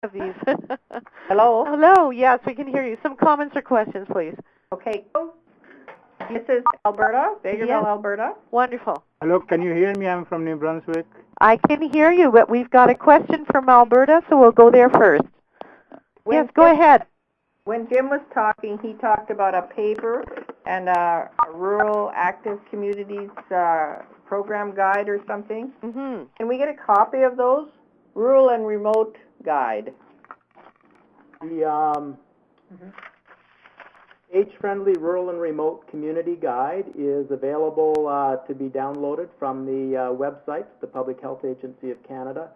of these. Hello? Hello, yes, we can hear you. Some comments or questions, please. Okay. This is Alberta, Vegreville, Yes. Alberta. Wonderful. Hello, can you hear me? I'm from New Brunswick. I can hear you, but we've got a question from Alberta, so we'll go there first. Yes, go ahead. When Jim was talking, he talked about a paper and a rural active communities program guide or something. Mm-hmm. Can we get a copy of those? Rural and remote guide. The Age-Friendly Rural and Remote Community Guide is available to be downloaded from the website, the Public Health Agency of Canada.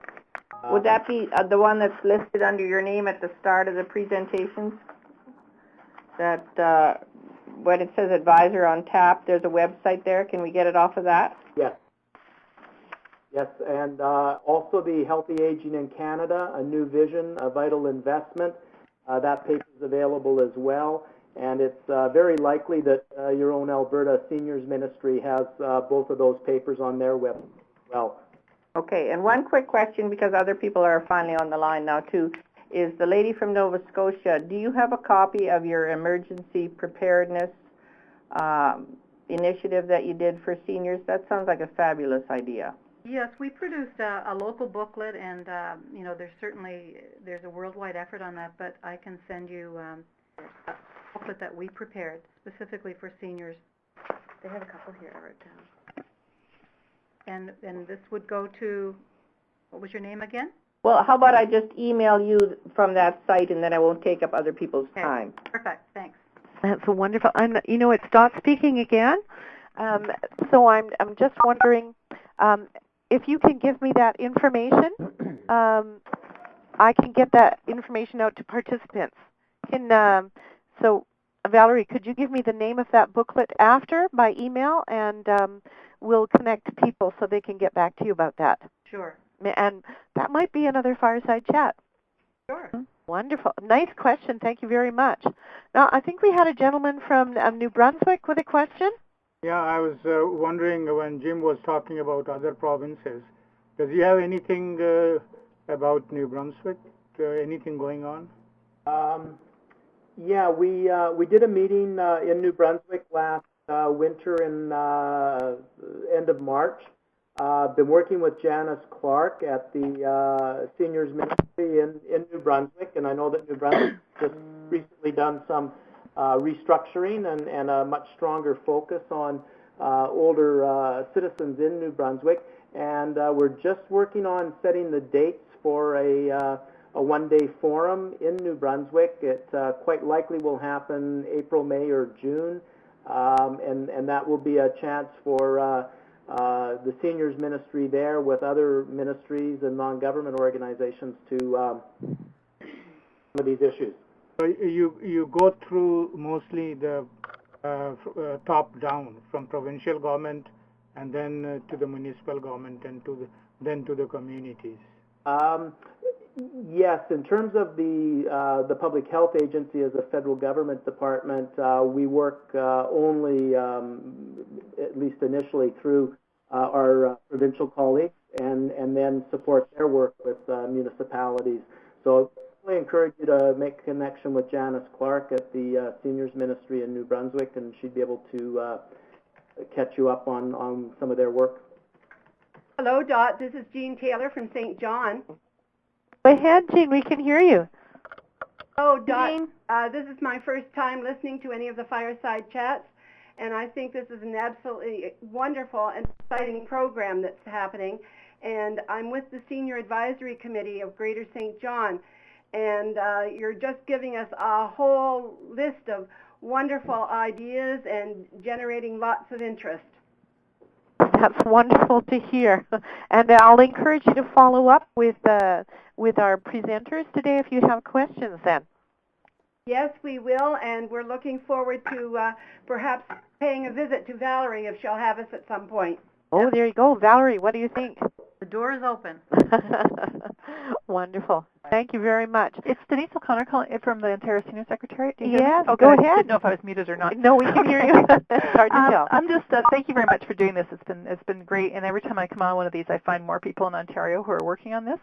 Would that be the one that's listed under your name at the start of the presentations? That when it says advisor on tap, there's a website there. Can we get it off of that? Yes. Yes, and also the Healthy Aging in Canada, A New Vision, A Vital Investment. That paper is available as well, and it's very likely that your own Alberta Seniors Ministry has both of those papers on their website as well. Okay, and one quick question, because other people are finally on the line now too, is the lady from Nova Scotia, do you have a copy of your emergency preparedness initiative that you did for seniors? That sounds like a fabulous idea. Yes, we produced a local booklet, and you know, there's a worldwide effort on that. But I can send you a booklet that we prepared specifically for seniors. They have a couple here right now. And this would go to, what was your name again? Well, how about I just email you from that site, and then I won't take up other people's time. Perfect. Thanks. That's wonderful. You know, it's Dot speaking again. So I'm just wondering. If you can give me that information, I can get that information out to participants. So, Valerie, could you give me the name of that booklet after by email, and we'll connect people so they can get back to you about that. Sure. And that might be another fireside chat. Sure. Wonderful. Nice question. Thank you very much. Now, I think we had a gentleman from New Brunswick with a question. Yeah, I was wondering when Jim was talking about other provinces, does he have anything about New Brunswick? Anything going on? Yeah, we did a meeting in New Brunswick last winter in end of March. Been working with Janice Clark at the Seniors Ministry in New Brunswick, and I know that New Brunswick just recently done some restructuring and a much stronger focus on older citizens in New Brunswick. And we're just working on setting the dates for a one-day forum in New Brunswick. It quite likely will happen April, May, or June, and that will be a chance for the Seniors Ministry there with other ministries and non-government organizations to some of these issues. So you go through mostly the top down from provincial government and then to the municipal government and then to the communities. Yes, in terms of the Public Health Agency as a federal government department, we work only, at least initially, through our provincial colleagues and then support their work with municipalities. So I encourage you to make a connection with Janice Clark at the Seniors Ministry in New Brunswick, and she'd be able to catch you up on some of their work. Hello, Dot. This is Jean Taylor from St. John. Go ahead, Jean. We can hear you. Oh, Dot. This is my first time listening to any of the fireside chats, and I think this is an absolutely wonderful and exciting program that's happening. And I'm with the Senior Advisory Committee of Greater St. John. And you're just giving us a whole list of wonderful ideas and generating lots of interest. That's wonderful to hear. And I'll encourage you to follow up with our presenters today if you have questions then. Yes, we will, and we're looking forward to perhaps paying a visit to Valerie if she'll have us at some point. Oh, there you go. Valerie, what do you think? The door is open. Wonderful. Thank you very much. It's Denise O'Connor calling from the Ontario Senior Secretariat. Do you hear me? Yes, Okay, go I ahead. didn't know if I was muted or not. No, we can hear you. It's hard to tell. I'm just thank you very much for doing this. It's been great, and every time I come on one of these, I find more people in Ontario who are working on this.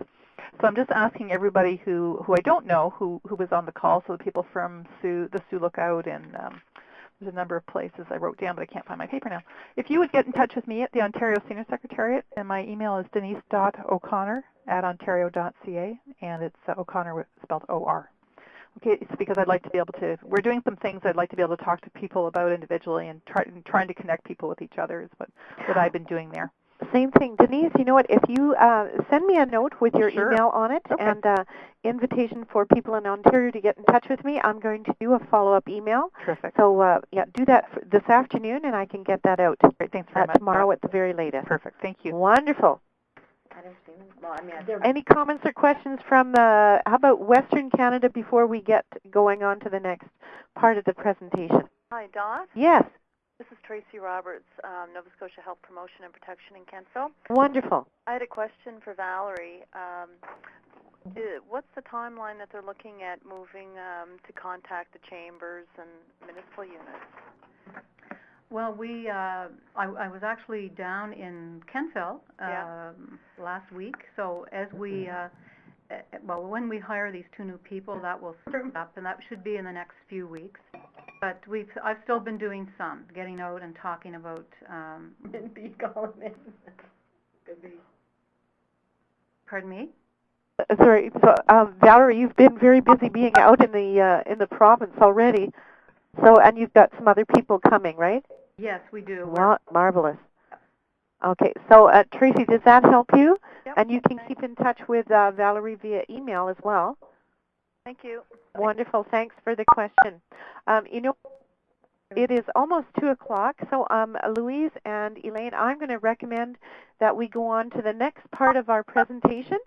So I'm just asking everybody who I don't know who was on the call. So the people from the Sioux Lookout and there's a number of places I wrote down, but I can't find my paper now. If you would get in touch with me at the Ontario Senior Secretariat, and my email is denise.o'connor@ontario.ca, and it's O'Connor spelled O-R. Okay, it's because I'd like to be able to, we're doing some things I'd like to be able to talk to people about individually, and trying to connect people with each other is what I've been doing there. Same thing. Denise, you know what, if you send me a note with your Sure. email on it, Okay. and invitation for people in Ontario to get in touch with me, I'm going to do a follow-up email. Terrific. So, yeah, do that this afternoon, and I can get that out Great, thanks very much. tomorrow at the very latest. Perfect, thank you. Wonderful. Well, I mean, Any comments or questions from, how about Western Canada before we get going on to the next part of the presentation? Hi, Dot. Yes. This is Tracy Roberts, Nova Scotia Health Promotion and Protection in Kentville. Wonderful. I had a question for Valerie. What's the timeline that they're looking at moving to contact the chambers and municipal units? Well, I was actually down in Kentville last week. So as we, when we hire these 2 new people, that will start up, and that should be in the next few weeks. But I've still been doing getting out and talking about. Pardon me? Sorry. So, Valerie, you've been very busy being out in the province already. So, and you've got some other people coming, right? Yes, we do. Marvelous. Okay. So, Tracy, does that help you? Yep. And you can keep in touch with Valerie via email as well. Thank you. Wonderful. Thanks for the question. You know, it is almost 2 o'clock, so Louise and Elaine, I'm going to recommend that we go on to the next part of our presentation,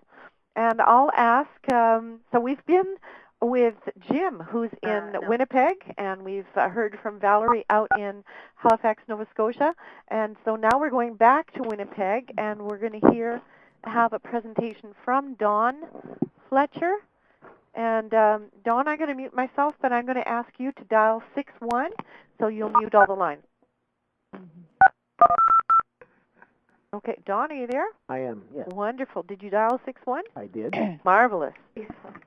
and I'll ask, so we've been with Jim, who's in Winnipeg, and we've heard from Valerie out in Halifax, Nova Scotia, and so now we're going back to Winnipeg, and we're going to have a presentation from Dawn Fletcher. And Dawn, I'm going to mute myself, but I'm going to ask you to dial 61, so you'll mute all the lines. Okay, Dawn, are you there? I am, yes. Wonderful. Did you dial 61? I did. Marvelous.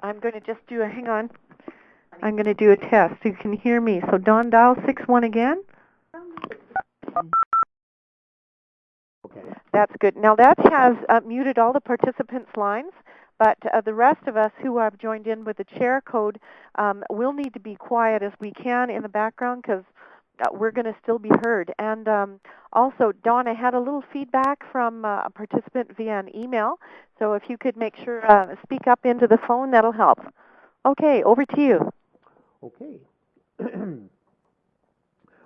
I'm going to just hang on. I'm going to do a test so you can hear me. So Dawn, dial 61 again. Okay. That's good. Now that has muted all the participants' lines. But the rest of us who have joined in with the chair code will need to be quiet as we can in the background because we're going to still be heard. And also, Dawn, I had a little feedback from a participant via an email. So if you could make sure speak up into the phone, that'll help. Okay, over to you. Okay.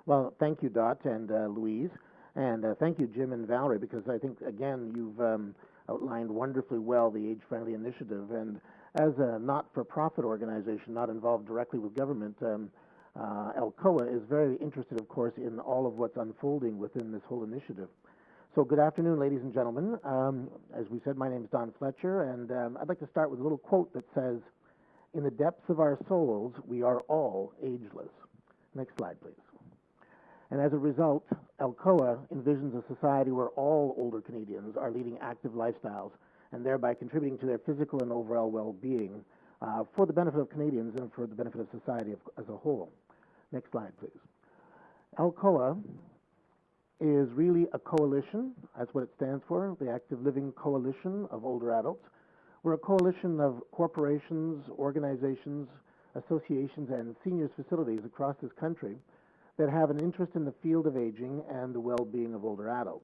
Well, thank you, Dot and Louise. And thank you, Jim and Valerie, because I think, again, you've outlined wonderfully well the Age-Friendly Initiative. And as a not-for-profit organization not involved directly with government, Alcoa is very interested, of course, in all of what's unfolding within this whole initiative. So good afternoon, ladies and gentlemen. As we said, my name is Don Fletcher, and I'd like to start with a little quote that says, "In the depths of our souls, we are all ageless." Next slide, please. And as a result, Alcoa envisions a society where all older Canadians are leading active lifestyles and thereby contributing to their physical and overall well-being for the benefit of Canadians and for the benefit of society as a whole. Next slide, please. Alcoa is really a coalition. That's what it stands for, the Active Living Coalition of Older Adults. We're a coalition of corporations, organizations, associations, and seniors facilities across this country that have an interest in the field of aging and the well-being of older adults.